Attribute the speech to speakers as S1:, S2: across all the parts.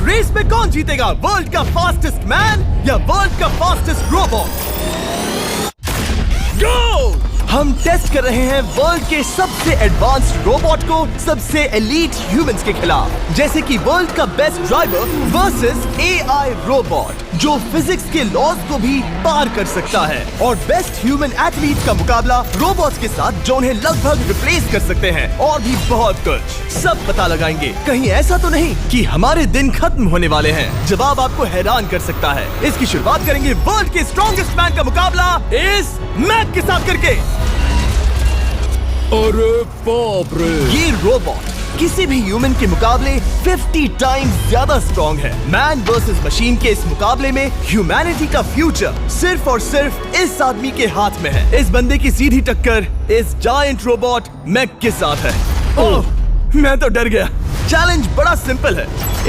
S1: Race में कौन जीतेगा, वर्ल्ड का फास्टेस्ट मैन या वर्ल्ड का फास्टेस्ट रोबोट? गो! हम टेस्ट कर रहे हैं वर्ल्ड के सबसे एडवांस्ड रोबोट को सबसे एलीट ह्यूमंस के खिलाफ, जैसे कि वर्ल्ड का best driver versus AI robot जो फिजिक्स के लॉज को भी पार कर सकता है, और बेस्ट ह्यूमन एथलीट का मुकाबला रोबोट्स के साथ जो उन्हें लगभग रिप्लेस कर सकते हैं, और भी बहुत कुछ। सब पता लगाएंगे, कहीं ऐसा तो नहीं कि हमारे दिन खत्म होने वाले हैं। जवाब आपको हैरान कर सकता है। इसकी शुरुआत करेंगे वर्ल्ड के स्ट्रॉन्गेस्ट मैन का मुकाबला इस मैक के साथ करके।
S2: अरे बाप रे!
S1: ये रोबोट किसी भी ह्यूमन के मुकाबले 50 टाइम्स ज्यादा स्ट्रॉन्ग है। मैन वर्सेस मशीन के इस मुकाबले में ह्यूमैनिटी का फ्यूचर सिर्फ और सिर्फ इस आदमी के हाथ में है। इस बंदे की सीधी टक्कर इस जायंट रोबोट मैक के साथ है। ओह, मैं तो डर गया। चैलेंज बड़ा सिंपल है।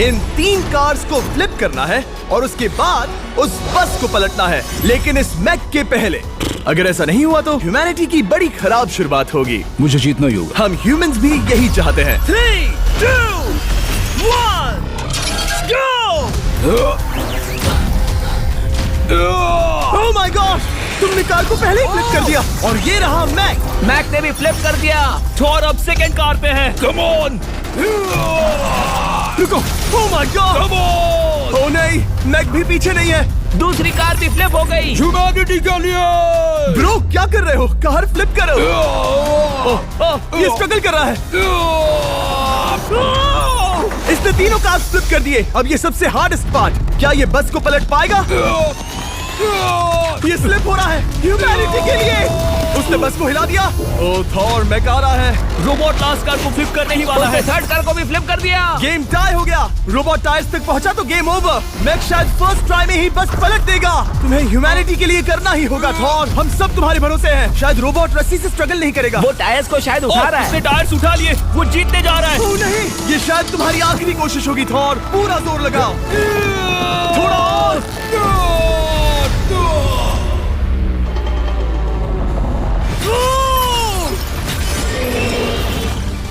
S1: इन 3 कार्स को फ्लिप करना है और उसके बाद उस बस को पलटना है, लेकिन इस मैक के पहले। अगर ऐसा नहीं हुआ तो ह्यूमैनिटी की बड़ी खराब शुरुआत होगी।
S2: मुझे जीतना ही होगा।
S1: हम ह्यूमंस भी यही चाहते हैं। 3, 2, 1, गो! Oh my god! तुमने कार को पहले ही फ्लिप कर दिया, और ये रहा मैक।
S3: मैक ने भी फ्लिप कर दिया। थॉर अब सेकंड कार पे है।
S2: Come on!
S1: रुको! Oh my god!
S2: Come on!
S1: Oh नहीं, मैक भी पीछे नहीं है।
S3: दूसरी कार भी फ्लिप हो गई।
S2: ह्यूमैनिटी के लिए!
S1: ब्रो, क्या कर रहे हो? कार फ्लिप करो। ये स्ट्रगल कर रहा है। इसने तीनों कार फ्लिप कर दिए। अब ये सबसे हार्डेस्ट पार्ट, क्या ये बस को पलट पाएगा? ये स्लिप हो रहा है ह्यूमैनिटी के लिए। उसने बस को हिला दिया। ओह थॉर, मैक आ रहा है।
S3: रोबोट लास्ट कार को फ्लिप करने ही वाला है। थर्ड कार को भी फ्लिप कर दिया।
S1: गेम टाई हो गया। रोबोट टायर्स तक पहुंचा तो गेम ओवर। मैक शायद फर्स्ट ट्राई में ही बस पलट देगा। तुम्हें ह्यूमैनिटी के लिए करना ही होगा थॉर। हम सब तुम्हारे भरोसे हैं। शायद रोबोट रस्सी से स्ट्रगल नहीं करेगा।
S3: वो टायर्स को शायद उठा रहा है। उसने टायर्स उठा लिए। वो जीतने जा रहा है।
S1: ओह नहीं, ये शायद तुम्हारी आखिरी कोशिश होगी थॉर। पूरा जोर लगाओ। थोड़ा और।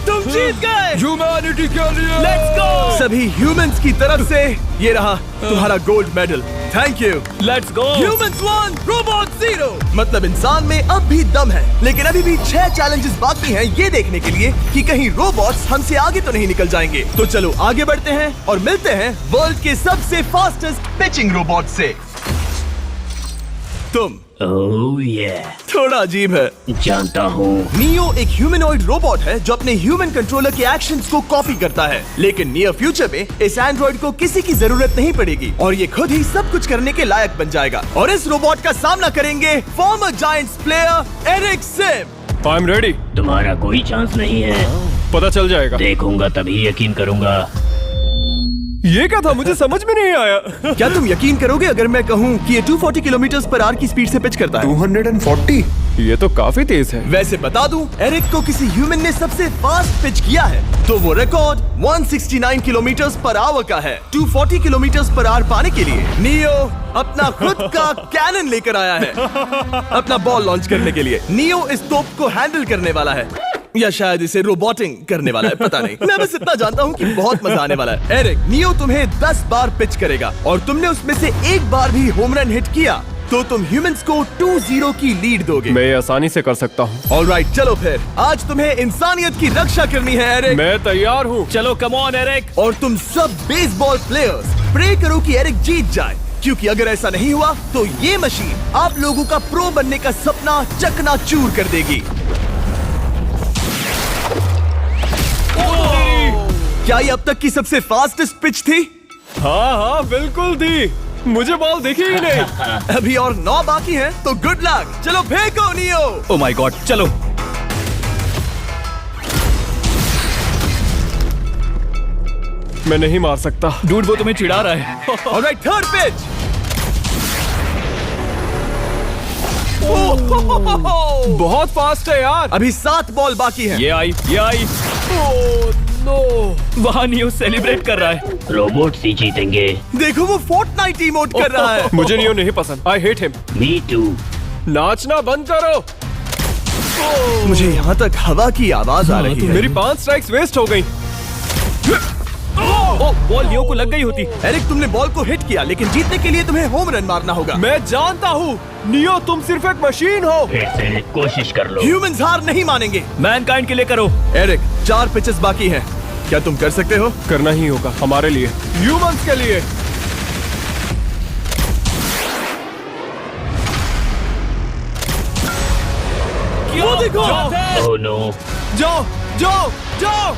S1: तुम जीत गए।
S2: ह्यूमैनिटी के लिए!
S3: Let's go!
S1: सभी ह्यूमंस की तरफ से ये रहा तुम्हारा gold medal. Thank you.
S3: Let's go!
S1: Humans 1, robot 0। मतलब इंसान में अब भी दम है, लेकिन अभी भी 6 चैलेंजेस बाकी हैं ये देखने के लिए कि कहीं रोबोट्स हमसे आगे तो नहीं निकल जाएंगे। तो चलो आगे बढ़ते हैं और मिलते हैं वर्ल्ड के सबसे फास्टेस्ट पिचिंग रोबोट से। तुम
S3: ओह ये
S1: थोड़ा अजीब है,
S3: जानता हूँ।
S1: नियो एक ह्यूमनॉइड रोबोट है जो अपने ह्यूमन कंट्रोलर के एक्शंस को कॉपी करता है, लेकिन नियर फ्यूचर में इस एंड्रॉइड को किसी की जरूरत नहीं पड़ेगी और ये खुद ही सब कुछ करने के लायक बन जाएगा। और इस रोबोट का सामना करेंगे former Giants player Eric Sim.
S2: I am ready.
S3: तुम्हारा कोई चांस नहीं है।
S2: पता चल जाएगा।
S3: देखूंगा तभी यकीन करूंगा।
S2: ये क्या था, मुझे समझ में नहीं आया।
S1: क्या तुम यकीन करोगे अगर मैं कहूँ कि ये 240 किलोमीटर/आवर की स्पीड से पिच करता है?
S2: 240? ये तो काफी तेज है।
S1: वैसे बता दूं, एरिक को किसी ह्यूमन ने सबसे फास्ट पिच किया है तो वो रिकॉर्ड 169 किलोमीटर/आवर का है। 240 किलोमीटर/आवर पाने के लिए नियो अपना खुद का कैनन लेकर आया है अपना बॉल लॉन्च करने के लिए। नियो इस तोप को हैंडल करने वाला है, या शायद इसे रोबोटिंग करने वाला है, पता नहीं। मैं बस इतना जानता हूँ कि बहुत मजा आने वाला है। एरिक, नियो तुम्हें 10 बार पिच करेगा और तुमने उसमें से एक बार भी होम रन हिट किया तो तुम ह्यूमंस को 2-0 की लीड दोगे।
S2: मैं ये आसानी से कर सकता हूँ।
S1: ऑलराइट, चलो फिर आज तुम्हें इंसानियत की रक्षा करनी है एरिक।
S2: मैं तैयार हूँ।
S3: चलो कम ऑन एरिक।
S1: और तुम सब बेसबॉल प्लेयर्स प्रे करो कि एरिक जीत जाए, क्योंकि अगर ऐसा नहीं हुआ तो ये मशीन आप लोगों का प्रो बनने का सपना चकनाचूर कर देगी। क्या ये अब तक की सबसे फास्टेस्ट पिच थी?
S2: हाँ बिल्कुल थी। मुझे बॉल दिखी ही नहीं।
S1: अभी और 9 बाकी हैं, तो गुड लक। चलो फेंको नियो।
S3: ओह माय गॉड, चलो।
S2: मैं नहीं मार सकता।
S3: डूड, वो तुम्हें चिढ़ा रहा है।
S1: Alright, third pitch.
S2: बहुत फास्ट है यार।
S1: अभी 7 बॉल बाकी हैं।
S3: ये आई। वहाँ नियो सेलिब्रेट कर रहा है। रोबोट्स ही जीतेंगे।
S1: देखो वो फोर्टनाइट इमोट कर रहा है।
S2: मुझे नियो नहीं पसंद। I hate him.
S3: Me too.
S2: नाचना बंद करो।
S1: मुझे यहाँ तक हवा की आवाज आ रही है।
S2: मेरी 5 स्ट्राइक्स वेस्ट हो गई।
S3: वो बॉल लियो को लग गई होती।
S1: एरिक, तुमने बॉल को हिट किया, लेकिन जीतने के लिए तुम्हें होम रन मारना होगा।
S2: मैं जानता हूँ नियो, तुम सिर्फ एक मशीन हो।
S3: फिर से कोशिश कर लो।
S1: ह्यूमंस हार नहीं मानेंगे।
S3: मैनकाइंड के लिए करो।
S1: एरिक, 4 पिचेस बाकी हैं। क्या तुम कर सकते हो?
S2: करना ही होगा हमारे लिए, ह्यूमंस के लिए।
S1: वो देखो।
S3: Oh no.
S2: जाओ जाओ जाओ।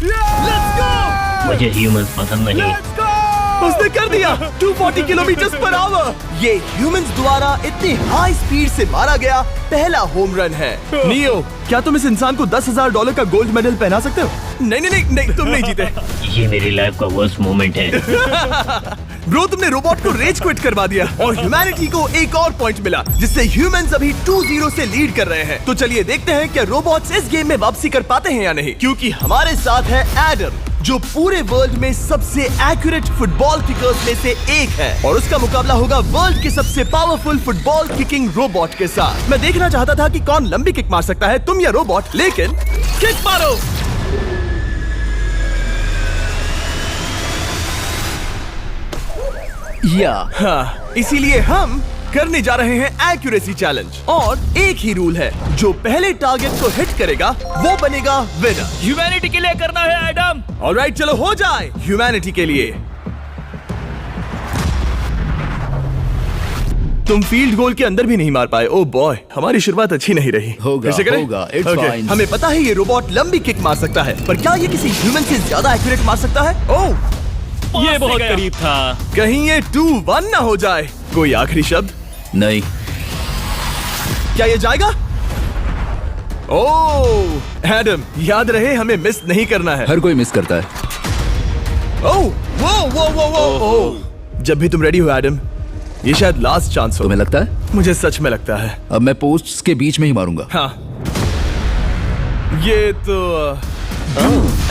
S1: Let's go.
S3: मुझे ह्यूमंस पसंद नहीं।
S1: उसने कर दिया 240 किलोमीटर पर आवर। ये ह्यूमंस द्वारा इतनी हाई स्पीड से मारा गया पहला होम रन है। नियो, क्या तुम इस इंसान को $10,000 का गोल्ड मेडल पहना सकते हो? नहीं नहीं नहीं नहीं, तुम नहीं जीते।
S3: ये मेरी लाइफ का वर्स्ट मोमेंट है।
S1: ब्रो, तुमने रोबोट को रेज क्विट करवा दिया और ह्यूमैनिटी को एक और पॉइंट मिला, जिससे ह्यूमंस अभी 2-0 से लीड कर रहे हैं। तो चलिए देखते हैं क्या रोबोट्स इस गेम में वापसी कर पाते हैं या नहीं, क्योंकि हमारे साथ है एडम, जो पूरे वर्ल्ड में सबसे एक्यूरेट फुटबॉल किकर्स में से एक है, और उसका मुकाबला होगा वर्ल्ड के सबसे पावरफुल फुटबॉल किकिंग रोबोट के साथ। मैं देखना चाहता था कि कौन लंबी किक मार सकता है, तुम या रोबोट, लेकिन किक मारो। हाँ, इसीलिए हम करने जा रहे हैं एक्यूरेसी चैलेंज, और एक ही रूल है, जो पहले टारगेट को हिट करेगा वो बनेगा विनर।
S3: ह्यूमैनिटी के लिए करना है एडम।
S1: ऑलराइट, चलो हो जाए ह्यूमैनिटी के लिए। तुम फील्ड गोल के अंदर भी नहीं मार पाए। ओ बॉय, हमारी शुरुआत अच्छी नहीं रही।
S4: होगा,
S1: फिर से करें?
S4: होगा, it's
S1: Okay,
S4: fine.
S1: हमें पता है ये रोबोट लंबी किक मार सकता है, पर क्या ये किसी ह्यूमन से ज्यादा एक्यूरेट मार सकता है? ओह,
S3: ये बहुत करीब था।
S1: कहीं ये 2-1 ना हो जाए। कोई आखिरी शब्द?
S4: नहीं।
S1: क्या ये जाएगा? ओह एडम, याद रहे हमें मिस नहीं करना है।
S4: हर कोई मिस करता है।
S1: ओह वो जब भी तुम रेडी हो एडम, ये शायद लास्ट चांस हो।
S4: तुम्हें लगता है?
S1: मुझे सच में लगता है।
S4: अब मैं पोस्ट्स के बीच में ही मारूंगा।
S1: हाँ, ये तो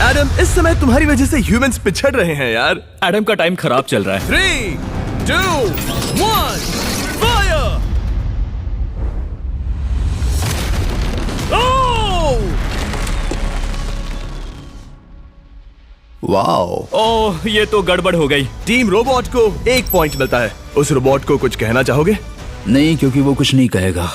S1: एडम, इस समय तुम्हारी वजह से ह्यूमंस पिछड़ रहे हैं यार।
S3: एडम का टाइम खराब चल रहा है।
S1: 3, 2, 1, फायर!
S4: वाओ।
S3: ओह, ये तो गड़बड़ हो गई।
S1: टीम रोबोट को 1 पॉइंट मिलता है। उस रोबोट को कुछ कहना चाहोगे?
S4: नहीं, क्योंकि वो कुछ नहीं कहेगा।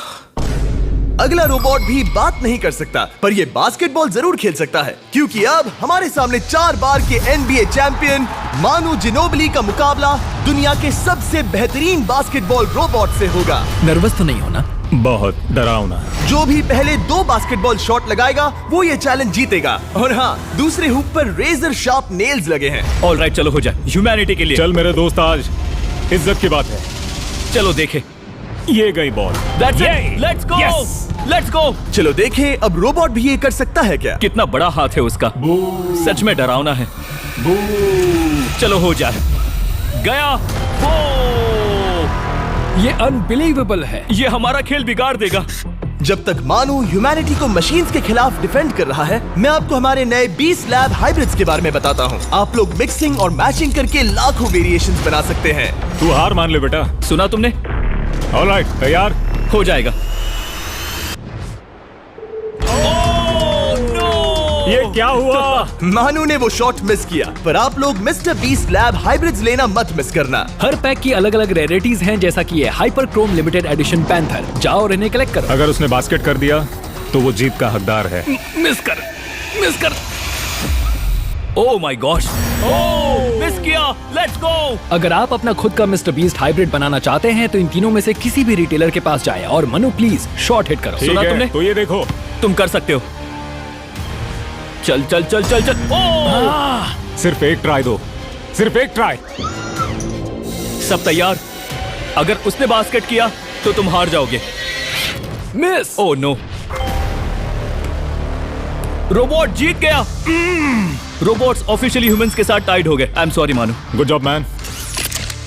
S1: अगला रोबोट भी बात नहीं कर सकता, पर ये बास्केटबॉल जरूर खेल सकता है, क्योंकि अब हमारे सामने 4 बार के NBA चैंपियन मानू जिनोबिली का मुकाबला दुनिया के सबसे बेहतरीन बास्केटबॉल रोबोट से होगा।
S4: नर्वस तो नहीं होना?
S2: बहुत डरावना।
S1: जो भी पहले 2 बास्केटबॉल शॉट लगाएगा वो ये चैलेंज जीतेगा। और हाँ, दूसरे हुक पर रेजर शार्प नेल्स लगे हैं।
S3: ऑलराइट, चलो हो जाए ह्यूमैनिटी के लिए।
S2: चल मेरे दोस्त, आज इज्जत की बात है।
S3: चलो देखे।
S2: ये गई ball.
S3: That's it. Let's go. Let's go.
S1: चलो देखें अब रोबोट भी ये कर सकता है क्या?
S3: कितना बड़ा हाथ है उसका। सच में डरावना है। चलो हो जाए। गया। ये अनबिलीवेबल है। ये हमारा खेल बिगाड़ देगा।
S1: जब तक मानू ह्यूमैनिटी को मशीन्स के खिलाफ डिफेंड कर रहा है, मैं आपको हमारे नए 20 लैब हाइब्रिड्स के बारे में बताता हूँ। आप लोग मिक्सिंग और मैचिंग करके लाखों वेरिएशंस बना सकते हैं।
S2: तू हार मान ले बेटा।
S3: सुना तुमने?
S2: ऑलराइट, तैयार?
S3: हो जाएगा।
S2: ये क्या हुआ?
S1: मानू ने वो शॉट मिस किया, पर आप लोग मिस्टर 20 लैब हाइब्रिड्स लेना मत मिस करना।
S5: हर पैक की अलग अलग रेयरिटीज हैं, जैसा कि ये hyper Chrome limited edition panther. जाओ और इन्हें कलेक्ट करो।
S2: अगर उसने बास्केट कर दिया तो वो जीत का हकदार है।
S3: मिस कर। Oh my gosh. Oh, miss किया। Let's go.
S5: अगर आप अपना खुद का मिस्टर बीस्ट हाइब्रिड बनाना चाहते हैं तो इन तीनों में से किसी भी रिटेलर के पास जाए और मनु प्लीज शॉट हिट करो।
S2: ठीक
S3: सुना
S2: है,
S3: तुमने?
S2: तो ये देखो।
S3: तुम कर सकते हो। चल। ओह!
S2: सिर्फ एक ट्राई दो, सिर्फ एक ट्राई।
S3: सब तैयार? अगर उसने बास्केट किया तो तुम हार जाओगे।
S5: मिस।
S3: ओह नो, रोबोट जीत गया। रोबोट्स ऑफिशियली ह्यूमंस के साथ टाइड हो गए। आई एम सॉरी मानू।
S2: Good job man.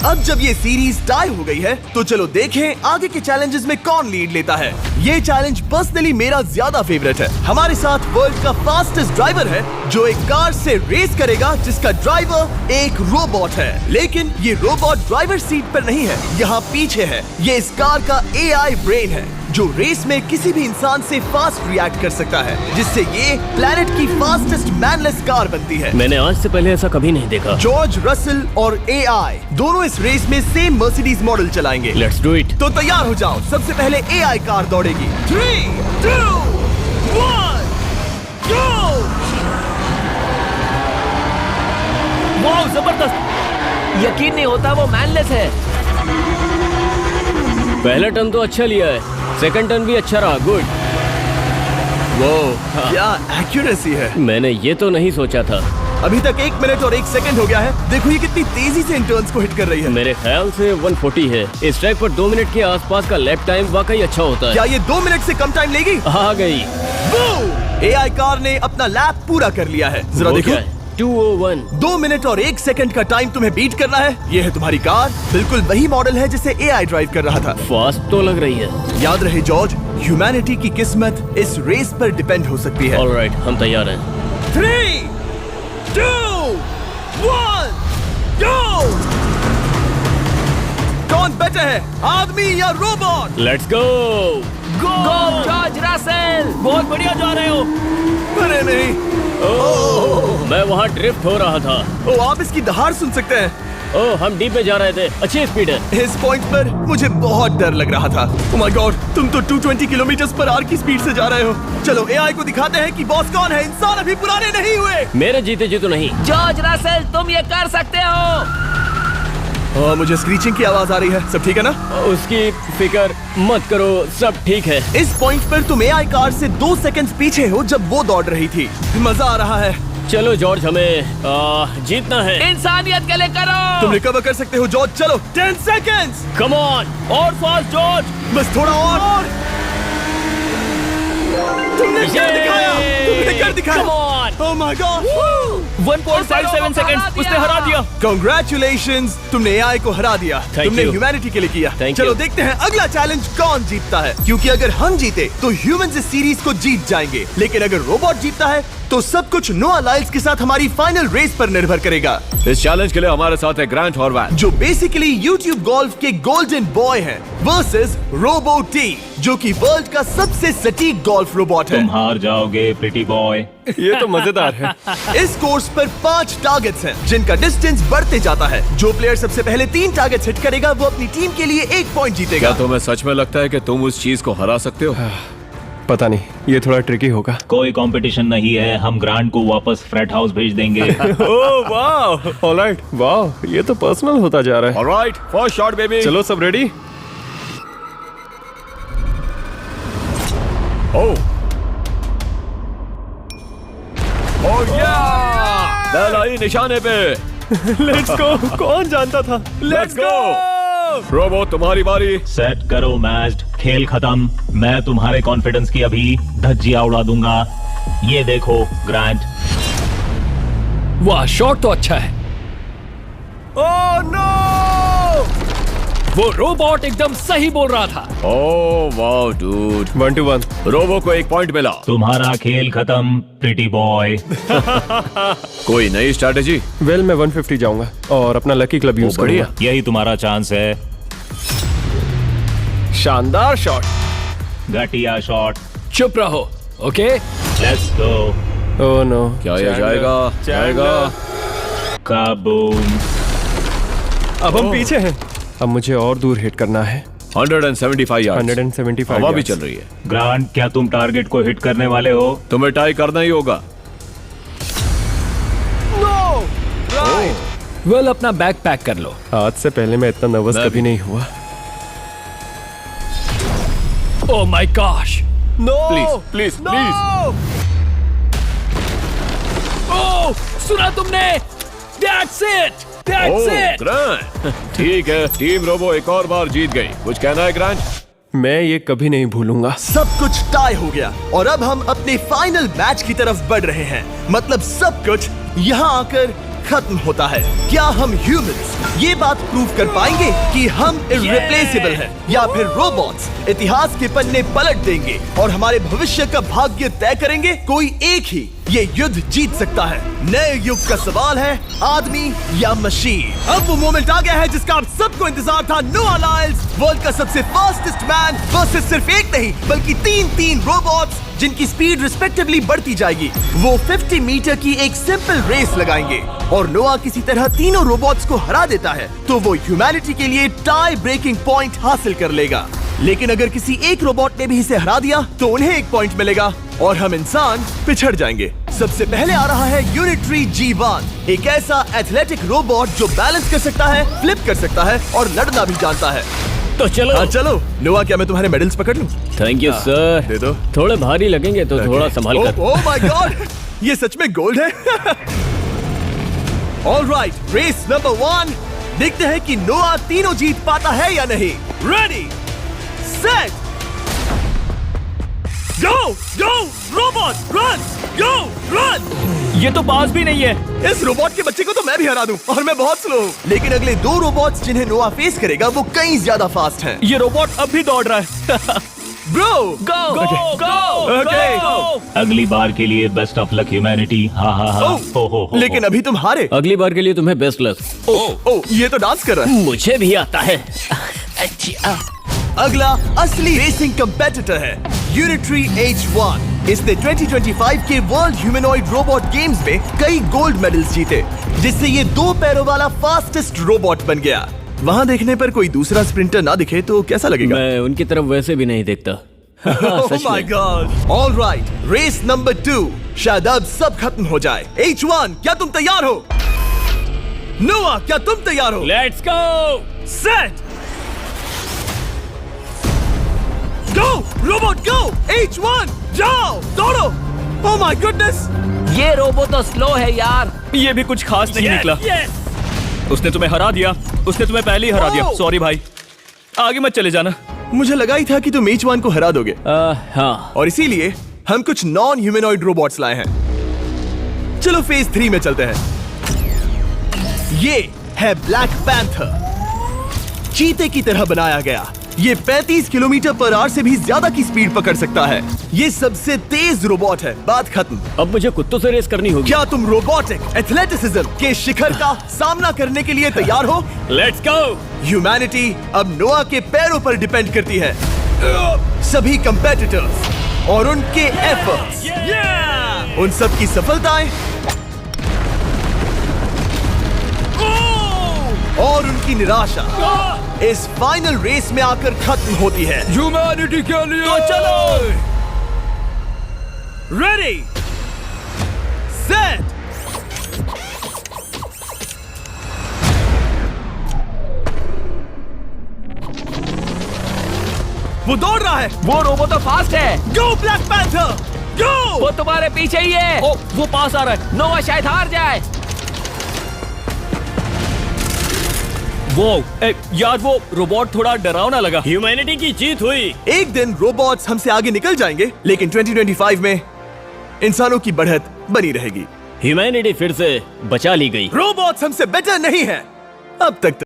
S1: अब जब ये सीरीज टाई हो गई है, तो चलो देखें आगे के चैलेंजेस में कौन लीड लेता है। ये चैलेंज पर्सनली मेरा ज्यादा फेवरेट है। हमारे साथ वर्ल्ड का फास्टेस्ट ड्राइवर है, जो एक कार से रेस करेगा जिसका ड्राइवर एक रोबोट है। लेकिन ये रोबोट ड्राइवर सीट पर नहीं है, यहाँ पीछे है। ये इस कार का AI ब्रेन है, जो रेस में किसी भी इंसान से फास्ट रिएक्ट कर सकता है, जिससे ये प्लेनेट की फास्टेस्ट मैनलेस कार बनती है।
S2: मैंने आज से पहले ऐसा कभी नहीं देखा।
S1: जॉर्ज रसल और AI दोनों इस रेस में सेम मर्सिडीज मॉडल चलाएंगे।
S2: Let's do it.
S1: तो तैयार हो जाओ, सबसे पहले AI कार दौड़ेगी। 3, 2, 1, go!
S3: वाह जबरदस्त, यकीन नहीं होता वो मैनलेस है।
S2: पहला टर्न तो अच्छा लिया है, सेकंड टर्न भी अच्छा रहा। गुड। वो
S1: क्या एक्यूरेसी है।
S2: मैंने ये तो नहीं सोचा था।
S1: अभी तक 1 मिनट और 1 सेकंड हो गया है। देखो ये कितनी तेजी से इन टर्न्स को हिट कर रही है।
S2: मेरे ख्याल से 140 है। इस ट्रैक पर 2 मिनट के आसपास का लैप टाइम वाकई अच्छा होता है।
S1: क्या ये 2 मिनट से कम टाइम लेगी?
S2: आ गई।
S1: AI कार ने अपना लैप पूरा कर लिया है। जरा
S2: वो
S1: देखो,
S2: क्या है? 201।
S1: 2 मिनट और 1 सेकंड का टाइम तुम्हें बीट करना है। ये है तुम्हारी कार, बिल्कुल वही मॉडल है जिसे AI ड्राइव कर रहा था।
S2: फास्ट तो लग रही है।
S1: याद रहे जॉर्ज, ह्यूमैनिटी की किस्मत इस रेस पर डिपेंड हो सकती है।
S2: ऑलराइट, हम तैयार हैं।
S1: 3, 2, 1, go! कौन बेटर है, आदमी या robot?
S2: Let's go.
S3: Go George Russell, बहुत बढ़िया जा रहे हो।
S1: अरे नहीं,
S2: मैं वहाँ ड्रिफ्ट हो रहा था।
S1: ओ आप इसकी दहाड़ सुन सकते हैं।
S2: ओह, हम डीप में जा रहे थे। अच्छी स्पीड है।
S1: इस पॉइंट पर मुझे बहुत डर लग रहा था। ओह माय गॉड, तुम तो 220 किलोमीटर पर आवर की स्पीड से जा रहे हो। चलो AI को दिखाते हैं कि बॉस कौन है। इंसान अभी पुराने नहीं हुए।
S2: मेरे जीते जी तो नहीं।
S3: जॉर्ज रसेल, तुम ये कर सकते हो।
S1: मुझे स्क्रीचिंग की आवाज आ रही है। सब ठीक है ना?
S2: उसकी फिक्र मत करो, सब ठीक है।
S1: इस पॉइंट पर तुम AI कार से 2 सेकंड पीछे हो जब वो दौड़ रही थी। मजा आ रहा है।
S2: चलो जॉर्ज, हमें जीतना है।
S3: इंसानियत के लिए करो।
S1: तुम रिकवर कर सकते हो जॉर्ज। चलो 10 सेकंड्स।
S2: कम ऑन, और फास्ट जॉर्ज।
S1: बस थोड़ा और। तुमने कर दिखाया। तुमने कर दिखाया।
S2: Come on.
S1: Oh my God.
S3: 1.57 seconds, उसने हरा दिया।
S1: Congratulations, तुमने AI को हरा दिया।
S2: Thank
S1: तुमने
S2: you.
S1: ह्यूमैनिटी के लिए किया।
S2: Thank
S1: चलो
S2: you.
S1: देखते हैं अगला चैलेंज कौन जीतता है, क्योंकि अगर हम जीते तो ह्यूमंस इस सीरीज को जीत जाएंगे, लेकिन अगर रोबोट जीतता है तो सब कुछ नोआ लाइल्स के साथ हमारी फाइनल रेस पर निर्भर करेगा।
S6: इस चैलेंज के लिए हमारे साथ है ग्रांट हॉर्वैट,
S1: जो बेसिकली यूट्यूब गोल्फ के गोल्डन बॉय हैं, वर्सेस रोबो टी, जो कि वर्ल्ड का सबसे सटीक गोल्फ रोबोट है।
S7: तुम हार जाओगे प्रिटी बॉय।
S2: ये तो मजेदार है।
S1: इस कोर्स पर 5 टारगेट्स हैं, जिनका डिस्टेंस बढ़ते जाता है। जो प्लेयर सबसे पहले 3 टारगेट्स हिट करेगा वो अपनी टीम के लिए 1 पॉइंट जीतेगा।
S6: क्या तुम्हें सच में लगता है कि तुम उस चीज को हरा सकते हो?
S2: पता नहीं, ये थोड़ा ट्रिकी होगा।
S7: कोई कंपटीशन नहीं है, हम ग्रांट को वापस फ्रेट हाउस भेज देंगे।
S2: ओह वाह, ऑलराइट, वाह, ये तो पर्सनल होता जा रहा है।
S6: Alright, first shot baby.
S2: चलो सब रेडी?
S6: ओह या, बैल आई निशाने पे।
S2: Let's go. कौन जानता था?
S6: Let's go. रोबो, तुम्हारी बारी।
S7: सेट करो मैच, खेल खत्म। मैं तुम्हारे कॉन्फिडेंस की अभी धज्जियां उड़ा दूंगा। ये देखो ग्रांट।
S5: वाह, शॉट तो अच्छा है।
S1: Oh no!
S5: वो रोबोट एकदम सही बोल रहा था।
S6: Oh wow dude,
S2: 1 to 1।
S6: Robo को 1 पॉइंट मिला।
S7: तुम्हारा खेल खत्म प्रिटी बॉय।
S6: कोई नई स्ट्रैटेजी?
S2: वेल, मैं 150 जाऊंगा और अपना लकी क्लब यूज
S6: बढ़िया।
S2: करूंगा।
S7: यही तुम्हारा चांस है।
S2: शानदार शॉट।
S7: घटिया शॉट।
S5: चुप रहो, okay?
S7: Let's go.
S2: Oh no,
S6: क्या ये जाएगा? जाएगा।
S7: काबूम।
S2: अब हम पीछे हैं। अब मुझे और दूर हिट करना है।
S6: 175 यार्ड्स।
S2: 175
S6: हवा भी
S2: yards।
S6: चल रही है।
S7: ग्रांट, क्या तुम टारगेट को हिट करने वाले हो?
S6: तुम्हें टाई करना ही होगा।
S5: वेल, अपना बैग पैक कर लो।
S2: आज से पहले मैं इतना नर्वस
S6: मैं
S2: कभी नहीं हुआ।
S5: Oh my gosh,
S6: please please please.
S5: Oh, सुना तुमने? That's it, that's it.
S6: Grant, ठीक है, टीम रोबो एक और बार जीत गई। कुछ कहना है ग्रांट?
S2: मैं ये कभी नहीं भूलूंगा।
S1: सब कुछ टाई हो गया और अब हम अपने फाइनल मैच की तरफ बढ़ रहे हैं। मतलब सब कुछ यहाँ आकर खत्म होता है। क्या हम ह्यूमंस ये बात प्रूव कर पाएंगे कि हम इररिप्लेसेबल हैं, या फिर रोबोट्स इतिहास के पन्ने पलट देंगे और हमारे भविष्य का भाग्य तय करेंगे? कोई एक ही ये युद्ध जीत सकता है। नए युग का सवाल है, आदमी या मशीन। अब वो मोमेंट आ गया है जिसका आप सबको इंतजार था। नोआ लाइल्स, वर्ल्ड का सबसे फास्टेस्ट मैन वर्सेस सिर्फ एक नहीं बल्कि तीन रोबोट्स जिनकी स्पीड रिस्पेक्टिवली बढ़ती जाएगी। वो 50 मीटर की एक सिंपल रेस लगाएंगे और नोआ किसी तरह तीनों रोबोट्स को हरा देता है तो वो ह्यूमैनिटी के लिए टाई ब्रेकिंग पॉइंट हासिल कर लेगा। लेकिन अगर किसी एक रोबोट ने भी इसे हरा दिया तो उन्हें एक पॉइंट मिलेगा और हम इंसान पिछड़ जाएंगे। सबसे पहले आ रहा है यूनिट्री G1, एक ऐसा एथलेटिक रोबोट जो बैलेंस कर सकता है, फ्लिप कर सकता है और लड़ना भी जानता है।
S2: तो चलो।
S1: हाँ चलो। नोआ, क्या मैं तुम्हारे मेडल्स पकड़ लूं?
S2: Thank you sir.
S1: दे दो।
S2: थोड़े भारी लगेंगे तो थोड़ा संभाल कर।
S1: ओह माय गॉड, ये सच में गोल्ड है। ऑलराइट, रेस नंबर 1, देखते हैं कि नोआ तीनों जीत पाता है या नहीं। रेडी, सेट, गो गो रोबोट, रन गो रन।
S3: ये तो पास भी नहीं है।
S1: इस रोबोट के बच्चे को तो मैं भी हरा दूं और मैं बहुत स्लो हूं। लेकिन अगले 2 रोबोट्स जिन्हें नोआ फेस करेगा वो कहीं ज्यादा फास्ट हैं।
S3: ये रोबोट अब भी दौड़ रहा है।
S1: ब्रो
S3: गो गो
S1: Okay.
S3: गो।
S7: अगली बार के लिए बेस्ट ऑफ लक ह्यूमैनिटी। हाँ हाँ हाँ। हो।
S1: लेकिन अभी तुम हारे।
S2: अगली बार के लिए तुम्हें बेस्ट लक।
S1: ओ, ये तो डांस कर रहा है।
S2: मुझे भी आता है।
S1: अगला असली रेसिंग कंपेटिटर है यूनिट्री H1। इसने 2025 के वर्ल्ड ह्यूमनॉइड रोबोट गेम्स में कई गोल्ड मेडल्स जीते, जिससे ये 2 पैरों वाला फास्टेस्ट रोबोट बन गया। वहाँ देखने पर कोई दूसरा स्प्रिंटर ना दिखे तो कैसा लगेगा?
S2: मैं उनकी तरफ वैसे भी नहीं देखता।
S1: Oh my God! All right, race number 2। शायद अब सब खत्म हो जाए। H1, क्या तुम तैयार हो? नोआ, क्या तुम तैयार हो?
S2: Let's go.
S1: Set, go robot go. H1, जाओ दौड़ो। Oh my goodness!
S3: ये रोबोट तो स्लो है यार। ये भी कुछ खास नहीं निकला। उसने तुम्हें हरा दिया। उसने तुम्हें पहले ही हरा दिया। सॉरी भाई, आगे मत चले जाना।
S1: मुझे लगा ही था कि तुम H1 को हरा दोगे
S2: हाँ।
S1: और इसीलिए हम कुछ नॉन ह्यूमनॉइड रोबोट्स लाए हैं। चलो फेज 3 में चलते हैं। ये है ब्लैक पैंथर, चीते की तरह बनाया गया। ये 35 किलोमीटर पर आवर से भी ज्यादा की स्पीड पकड़ सकता है। ये सबसे तेज रोबोट है। बात खत्म।
S2: अब मुझे कुत्तों से रेस करनी होगी।
S1: क्या तुम रोबोटिक एथलेटिसिज्म के शिखर का सामना करने के लिए तैयार हो?
S2: Let's go.
S1: ह्यूमैनिटी अब नोआ के पैरों पर डिपेंड करती है। सभी कंपेटिटर्स और उनके एफर्ट्स, उन सब की सफलताएं और उनकी निराशा इस फाइनल रेस में आकर खत्म होती है।
S5: ह्यूमैनिटी के लिए।
S1: तो चलो, रेडी, सेट, वो दौड़ रहा है।
S3: वो रोबोट तो फास्ट है।
S1: गो ब्लैक पैंथर, गो।
S3: वो तुम्हारे पीछे ही है। ओ, वो पास आ रहा है। नोआ शायद हार जाए। वो यार, वो रोबोट थोड़ा डरावना लगा।
S2: ह्यूमैनिटी की जीत हुई।
S1: एक दिन रोबोट्स हमसे आगे निकल जाएंगे, लेकिन 2025 में इंसानों की बढ़त बनी रहेगी।
S2: ह्यूमैनिटी फिर से बचा ली गई।
S1: रोबोट्स हमसे बेटर नहीं है अब तक।